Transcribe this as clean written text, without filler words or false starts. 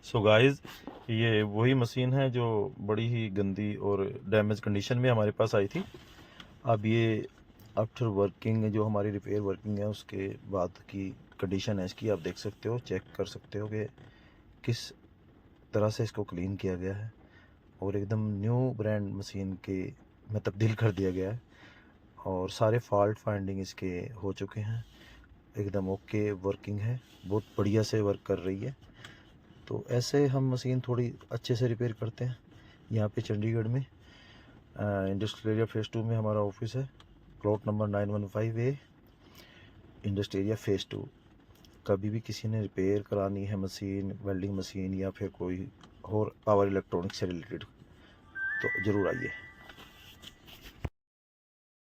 So guys, ये वही machine है जो बड़ी ही गंदी और डैमेज कंडीशन में हमारे पास आई थी। अब ये आफ्टर वर्किंग जो हमारी रिपेयर वर्किंग है उसके बाद की कंडीशन है इसकी, आप देख सकते हो, चेक कर सकते हो कि किस तरह से इसको क्लीन किया गया है और एकदम न्यू ब्रांड मशीन के में तब्दील कर दिया गया है। और सारे फॉल्ट फाइंडिंग इसके हो चुके हैं, एकदम ओके वर्किंग है, बहुत बढ़िया से वर्क कर रही है। तो ऐसे हम मशीन थोड़ी अच्छे से रिपेयर करते हैं यहाँ पे चंडीगढ़ में। इंडस्ट्रियल एरिया फेज़ 2 में हमारा ऑफिस है, plot number 915A, industrial area phase 2। कभी भी किसी ने रिपेयर करानी है मशीन, वेल्डिंग मशीन या फिर कोई और पावर इलेक्ट्रॉनिक से रिलेटेड, तो ज़रूर आइए।